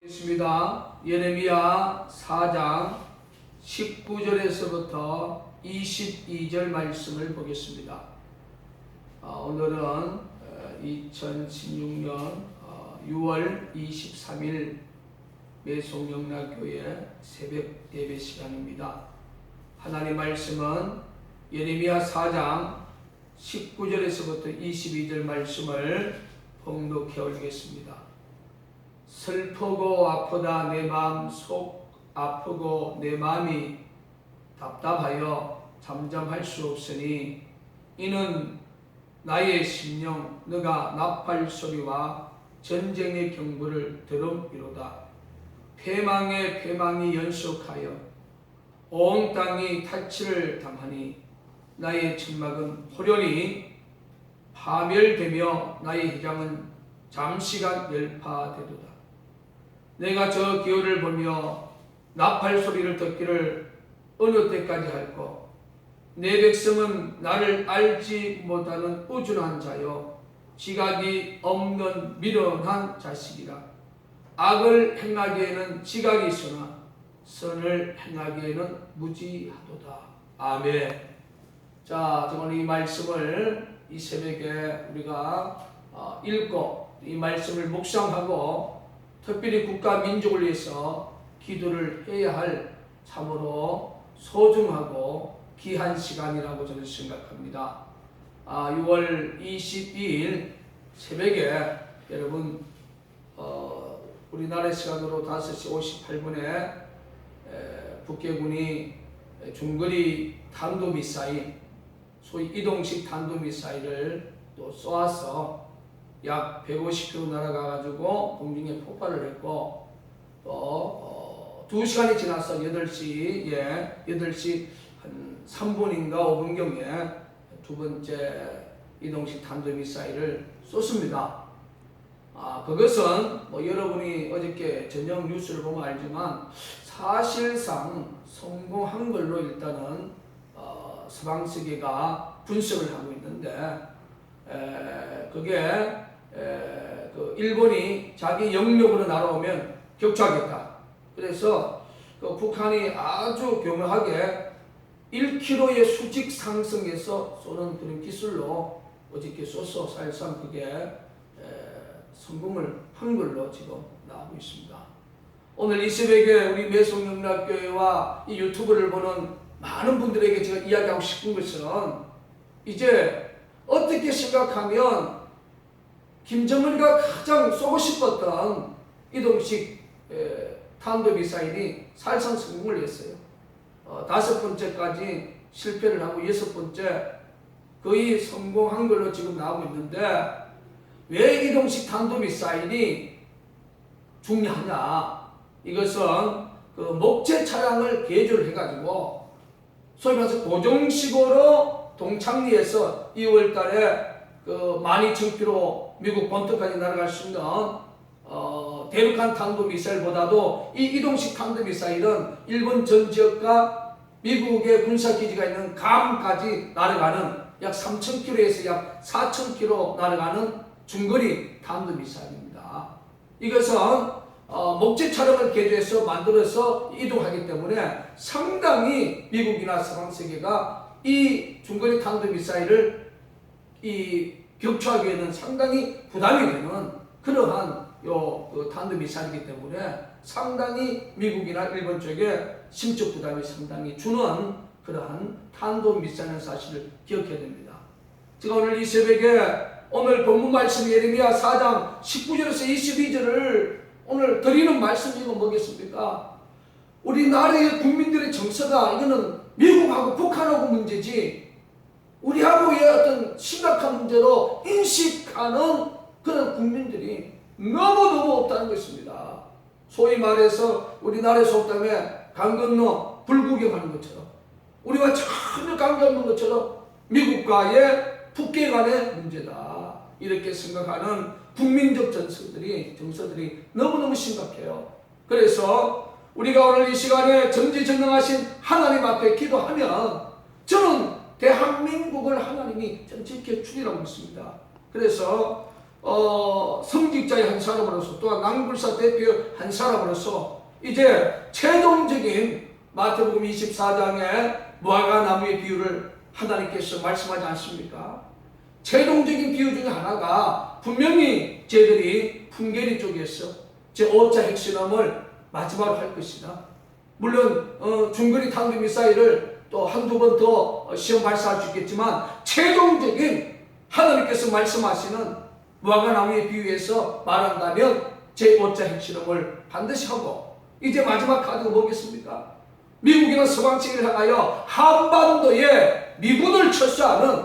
있습니다. 예레미야 4장 19절에서부터 22절 말씀을 보겠습니다. 오늘은 2016년 6월 23일 매송영락교회 새벽 예배 시간입니다. 하나님 말씀은 예레미야 4장 19절에서부터 22절 말씀을 봉독해 올리겠습니다. 슬프고 아프다 내 마음 속 아프고 내 마음이 답답하여 잠잠할 수 없으니 이는 나의 심령 너가 나팔 소리와 전쟁의 경보를 들음이로다. 패망에 패망이 연속하여 온 땅이 타치를 당하니 나의 천막은 호련히 파멸되며 나의 회장은 잠시간 열파되도다. 내가 저 기호를 보며 나팔 소리를 듣기를 어느 때까지 할꼬? 내 백성은 나를 알지 못하는 우준한 자요 지각이 없는 미련한 자식이라. 악을 행하기에는 지각이 있으나 선을 행하기에는 무지하도다. 아멘. 자, 오늘 이 말씀을 이 새벽에 우리가 읽고 이 말씀을 묵상하고 특별히 국가 민족을 위해서 기도를 해야 할 참으로 소중하고 귀한 시간이라고 저는 생각합니다. 6월 22일 새벽에 여러분 우리나라 시간으로 5시 58분에 북해군이 중거리 탄도미사일 소위 이동식 탄도미사일을 또 쏘아서 약 150km 날아가가지고 공중에 폭발을 했고 또 2시간이 지나서 8시 한 3분인가 5분경에 두 번째 이동식 탄도미사일을 쏘습니다. 그것은 여러분이 어저께 저녁 뉴스를 보면 알지만 사실상 성공한 걸로 일단은 서방세계가 분석을 하고 있는데 그게 그 일본이 자기 영역으로 날아오면 격추하겠다. 그래서 그 북한이 아주 교묘하게 1km의 수직 상승해서 쏘는 그런 기술로 어저께 쏘서 사실상 그게 성공을 한 걸로 지금 나오고 있습니다. 오늘 이 새벽에 우리 매송영락교회와 이 유튜브를 보는 많은 분들에게 제가 이야기하고 싶은 것은 이제 어떻게 생각하면 김정은이가 가장 쏘고 싶었던 이동식 탄도미사일이 사실상 성공을 했어요. 5번째까지 실패를 하고 6번째 거의 성공한 걸로 지금 나오고 있는데 왜 이동식 탄도미사일이 중요하냐? 이것은 그 목재 차량을 개조를 해가지고 소위 말해서 고정식으로 동창리에서 2월 달에 그 12,000km 미국 본토까지 날아갈 수 있는 대륙간 탄도미사일보다도 이 이동식 탄도미사일은 일본 전 지역과 미국의 군사기지가 있는 감까지 날아가는 약 3,000km에서 약 4,000km 날아가는 중거리 탄도미사일입니다. 이것은 목재 차량을 개조해서 만들어서 이동하기 때문에 상당히 미국이나 서방세계가 이 중거리 탄도미사일을 격추하기에는 상당히 부담이 되는 그러한 그 탄도미사일이기 때문에 상당히 미국이나 일본 쪽에 심적 부담이 상당히 주는 그러한 탄도미사일의 사실을 기억해야 됩니다. 제가 오늘 이 새벽에 오늘 본문 말씀 예레미야 4장 19절에서 22절을 오늘 드리는 말씀이 뭐겠습니까? 우리나라의 국민들의 정서가 이거는 미국하고 북한하고 문제지 우리하고의 어떤 심각한 문제로 인식하는 그런 국민들이 너무너무 없다는 것입니다. 소위 말해서 우리나라의 속담에 강 건너 불구경하는 것처럼 우리와 전혀 관계없는 것처럼 미국과의 북계 간의 문제다. 이렇게 생각하는 국민적 정서들이 너무너무 심각해요. 그래서 우리가 오늘 이 시간에 전지전능하신 하나님 앞에 기도하면 저는 대한민국을 하나님이 지켜주리라고 믿습니다. 그래서 성직자의 한 사람으로서 또한 낭불사 대표 한 사람으로서 이제 최종적인 마태복음 24장의 무화과 나무의 비유를 하나님께서 말씀하지 않습니까? 최종적인 비유 중에 하나가 분명히 저희들이 풍계리 쪽에서 제5차 핵실험을 마지막으로 할 것이다. 물론 중거리 탄도 미사일을 또 한두 번 더 시험 발사할 수 있겠지만 최종적인 하나님께서 말씀하시는 무화과 나무의 비유에서 말한다면 제5차 핵실험을 반드시 하고 이제 마지막 카드가 뭐겠습니까? 미국이나 서방식을 향하여 한반도에 미군을 철수하는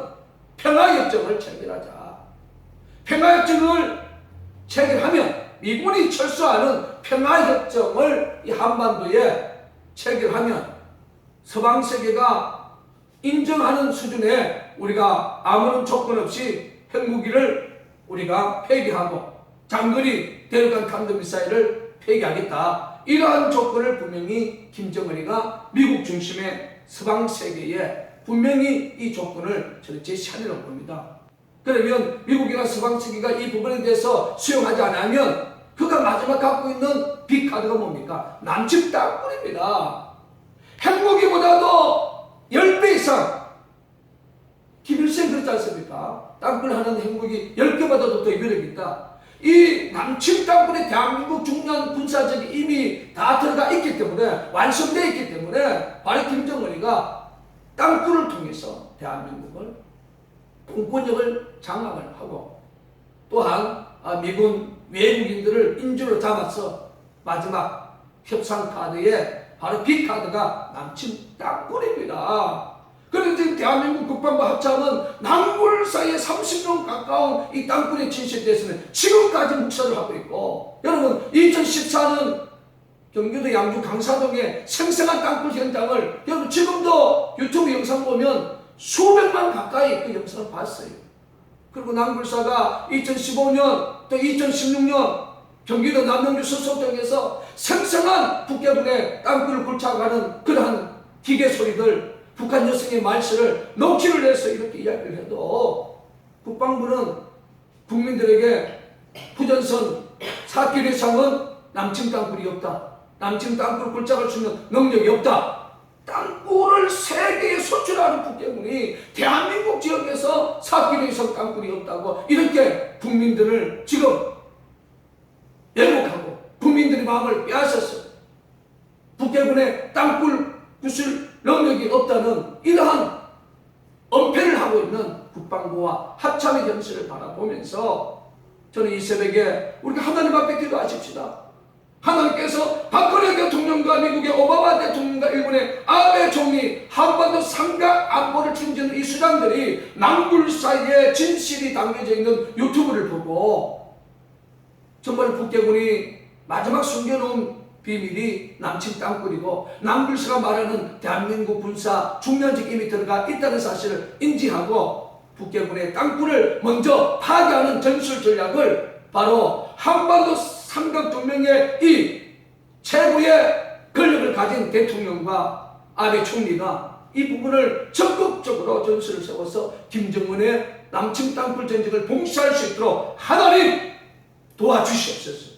평화협정을 체결하자. 평화협정을 체결하면 미군이 철수하는 평화협정을 이 한반도에 체결하면 서방 세계가 인정하는 수준에 우리가 아무런 조건 없이 핵무기를 우리가 폐기하고 장거리 대륙간 탄도미사일을 폐기하겠다. 이러한 조건을 분명히 김정은이가 미국 중심의 서방 세계에 분명히 이 조건을 저는 제시하려고 봅니다. 그러면 미국이나 서방 세계가 이 부분에 대해서 수용하지 않으면 그가 마지막 갖고 있는 빅카드가 뭡니까? 남측 땅굴입니다. 핵무기보다도 10배 이상. 김일성 그렇지 않습니까? 땅굴 하는 핵무기 10개보다도 더 위력이 있다. 이 남측 땅굴에 대한민국 중요한 군사적인 이미 다 들어가 있기 때문에 완성되어 있기 때문에 바로 김정은이가 땅굴을 통해서 대한민국을 공권력을 장악을 하고 또한 미군 외국인들을 인주로 잡아서 마지막 협상 카드에 바로 빅카드가 남측 땅굴입니다. 그런데 지금 대한민국 국방부 합참은 낭굴 사이에 30년 가까운 이 땅굴의 진실에 대해서는 지금까지 묵살을 하고 있고 여러분 2014년 경기도 양주 강사동의 생생한 땅굴 현장을 여러분 지금도 유튜브 영상 보면 수백만 가까이 그 영상을 봤어요. 그리고 낭굴사가 2015년 또 2016년 경기도 남양주 수소동에서 생생한 북해군의 땅굴을 굴착하는 그러한 기계 소리들 북한 여성의 말실을 녹취를 내서 이렇게 이야기를 해도 국방부는 국민들에게 부전선 4km 이상은 남측 땅굴이 없다. 남측 땅굴 굴착할 수 있는 능력이 없다. 땅굴을 세계에 수출하는 북해군이 대한민국 지역에서 4km 이상 땅굴이 없다고 이렇게 국민들을 지금 왜곡하고 국민들의 마음을 빼앗았어요. 북해군의 땅굴 구출 능력이 없다는 이러한 엄폐를 하고 있는 국방부와 합참의 현실을 바라보면서 저는 이 새벽에 우리가 하나님 앞에 기도하십시다. 하나님께서 박근혜 대통령과 미국의 오바마 대통령과 일본의 아베 총리 한반도 삼각 안보를 책임지는 이 수장들이 낭굴 사이에 진실이 담겨져 있는 유튜브를 보고 정말 북해군이 마지막 숨겨놓은 비밀이 남측 땅굴이고 낭굴사가 말하는 대한민국 군사 중량적 힘이 들어가 있다는 사실을 인지하고 북해군의 땅굴을 먼저 파괴하는 전술 전략을 바로 한반도 삼각동맹의 이 최고의 권력을 가진 대통령과 아베 총리가 이 부분을 적극적으로 전술을 세워서 김정은의 남측 땅굴 전쟁을 봉쇄할 수 있도록 하나님 도와주시옵소서.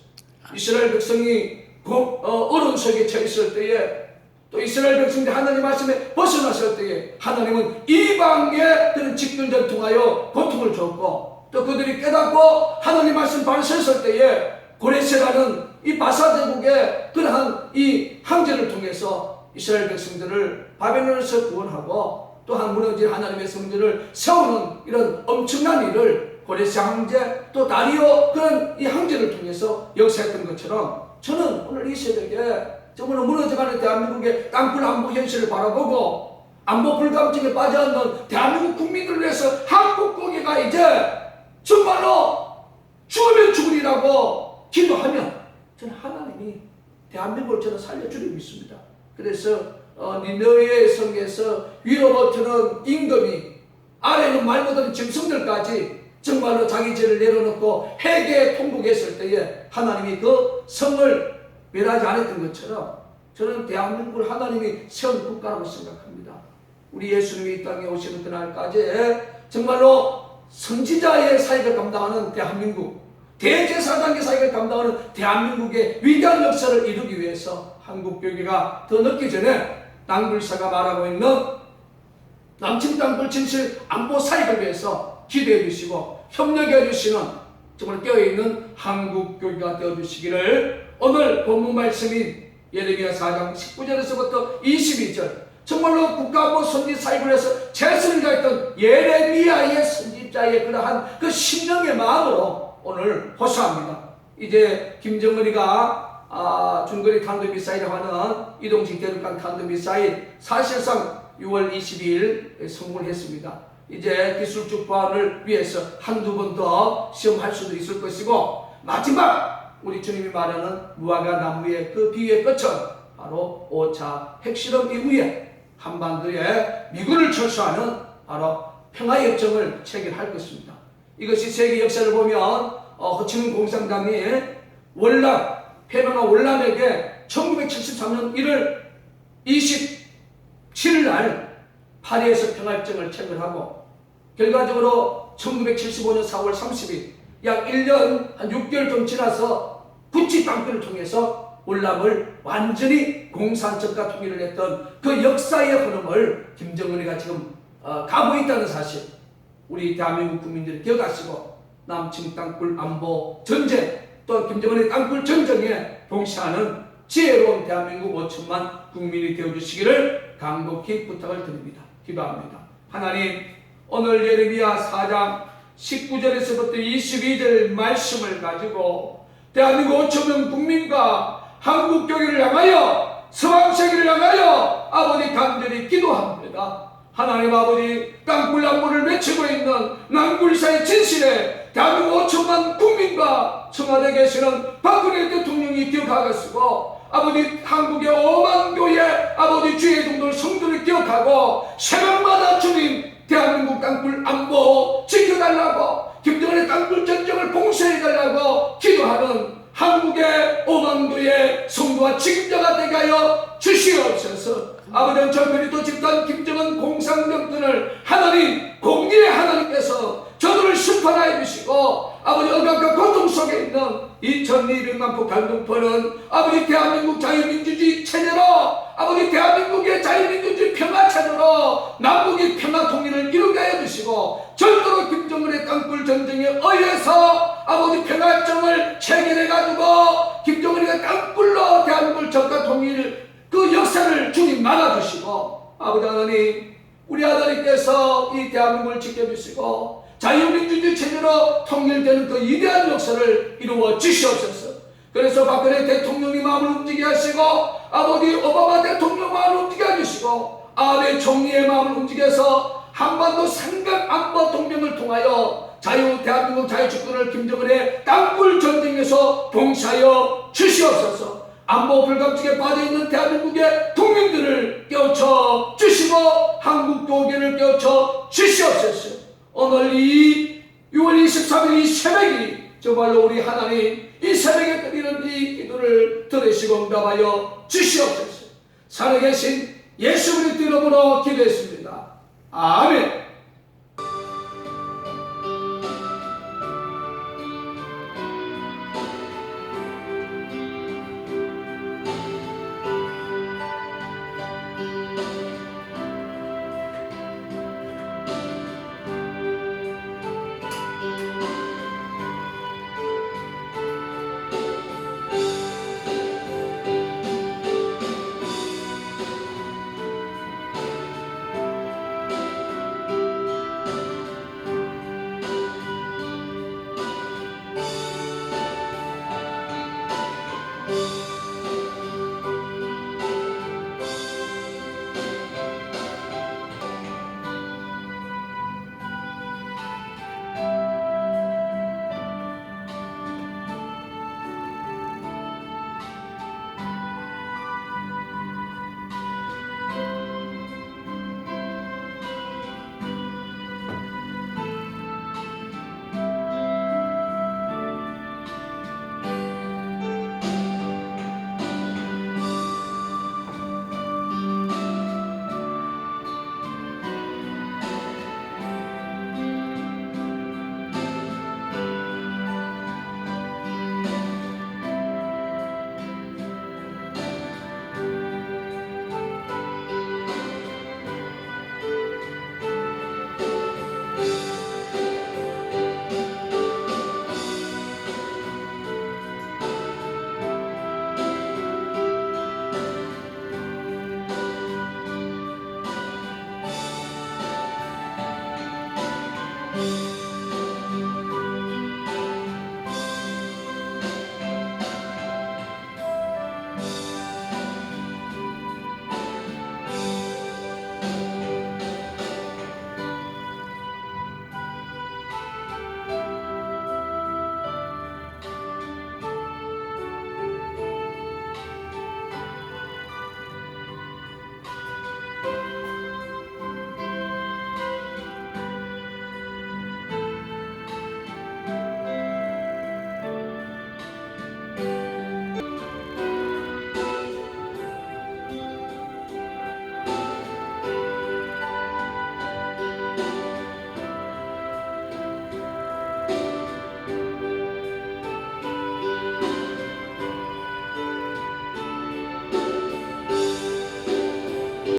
이스라엘 백성이 어려운 속에 처했을 때에 또 이스라엘 백성들이 하나님 말씀에 벗어났을 때에 하나님은 이방에 그런 직근전 통하여 고통을 줬고 또 그들이 깨닫고 하나님 말씀 바로 섰을 때에 고레세라는 이 바사 제국의 그러한 이 황제를 통해서 이스라엘 백성들을 바벨론에서 구원하고 또한 무너진 하나님의 성전을 세우는 이런 엄청난 일을 고레세 황제 또 다리오 그런 이 황제를 통해서 역사했던 것처럼 저는 오늘 이 새벽에 정말 무너져가는 대한민국의 땅굴 안보 현실을 바라보고 안보 불감증에 빠져있는 대한민국 국민들을 위해서 한국 국회가 이제 정말로 죽으면 죽으리라고 기도하면 저는 하나님이 대한민국을 저는 살려주리고 믿습니다. 그래서 니느웨의 성에서 위로부터는 임금이 아래는 말 못하는 짐승들까지 정말로 자기 죄를 내려놓고 회개에 통곡했을 때에 하나님이 그 성을 멸하지 않았던 것처럼 저는 대한민국을 하나님이 세운 국가라고 생각합니다. 우리 예수님이 이 땅에 오시는 그날까지 정말로 선지자의 사역을 감당하는 대한민국, 대제사장의 사역을 감당하는 대한민국의 위대한 역사를 이루기 위해서 한국교회가 더 늦기 전에 땅굴사가 말하고 있는 남측 땅굴 진실 안보 사역을 위해서 기도해 주시고 협력해 주시는 정말 깨어있는 한국교회가 되어주시기를 오늘 본문 말씀인 예레미야 4장 19절에서부터 22절, 정말로 국가안보 선지 사역을 해서 최선을 다했던 예레미야의 선지자의 그러한 그 심령의 마음으로 오늘 호소합니다. 이제 김정은이가 중거리 탄도미사일을 하는 이동식 대륙간 탄도미사일 사실상 6월 22일 성공을 했습니다. 이제 기술적 보완을 위해서 한두 번 더 시험할 수도 있을 것이고, 마지막 우리 주님이 말하는 무화과 나무의 그 비유의 끝은 바로 5차 핵실험 이후에 한반도에 미군을 철수하는 바로 평화협정을 체결할 것입니다. 이것이 세계 역사를 보면 호치민 공산당이 페명과 월남에게 1973년 1월 27일 날 파리에서 평화협정을 체결하고, 결과적으로 1975년 4월 30일 약 1년 한 6개월 좀 지나서 구치 땅굴을 통해서 월남을 완전히 공산적과 통일을 했던 그 역사의 흐름을 김정은이가 지금 가고 있다는 사실, 우리 대한민국 국민들이 기억하시고 남측 땅굴 안보 전쟁, 또 김정은의 땅굴 전쟁에 동시하는 지혜로운 대한민국 5천만 국민이 되어주시기를 간곡히 부탁을 드립니다. 기도합니다. 하나님, 오늘 예레미야 4장 19절에서부터 22절 말씀을 가지고 대한민국 5천명 국민과 한국교회를 향하여, 서방세계를 향하여 아버지 간절히 기도합니다. 하나님 아버지, 땅굴 안보를 외치고 있는 남굴사의 진실에 대한민국 5천만 국민과 청와대에 계시는 박근혜 대통령이 기억하겠고, 아버지 한국의 5만 교회 아버지 주의 동들 성도를 기억하고 새벽마다 주님 대한민국 땅굴 안보 지켜달라고, 김정은의 땅굴 전쟁을 봉쇄해달라고 기도하는 한국의 5만 교회 성도와 책임자가 되게 하여 주시옵소서. 아버지, 저편에도 집단 김정은 공산정권을 하나님, 공의의 하나님께서 저들을 심판하여 주시고, 아버지 억압과 고통 속에 있는 2200만 포 강동포는 아버지 대한민국 자유민주주의 체제로, 아버지 대한민국의 자유민주주의 평화 체제로 남북의 평화 통일을 이루게 하여 주시고, 절대로 김정은의 땅굴 전쟁에 의해서 아버지 평화협정을 체결해가지고 김정은이가 땅굴로 대한민국을 적과 통일 그 역사를 주님 막아주시고, 아버지 하나님, 우리 아들님께서 이 대한민국을 지켜주시고 자유민주주의 체제로 통일되는 그 위대한 역사를 이루어 주시옵소서. 그래서 박근혜 대통령이 마음을 움직이게 하시고, 아버지 오바마 대통령 마음을 움직여 주시고, 아베 총리의 마음을 움직여서 한반도 삼각 안보 동맹을 통하여 대한민국 자유주권을 김정은의 땅굴 전쟁에서 봉사하여 주시옵소서. 안보 불감증에 빠져있는 대한민국의 국민들을 깨우쳐 주시고 한국 교계를 깨우쳐 주시옵소서. 오늘 이 6월 23일 이 새벽이 정말로 우리 하나님 이 새벽에 드리는 이 기도를 들으시고 응답하여 주시옵소서. 살아계신 예수 그리스도 이름으로 기도했습니다. 아멘.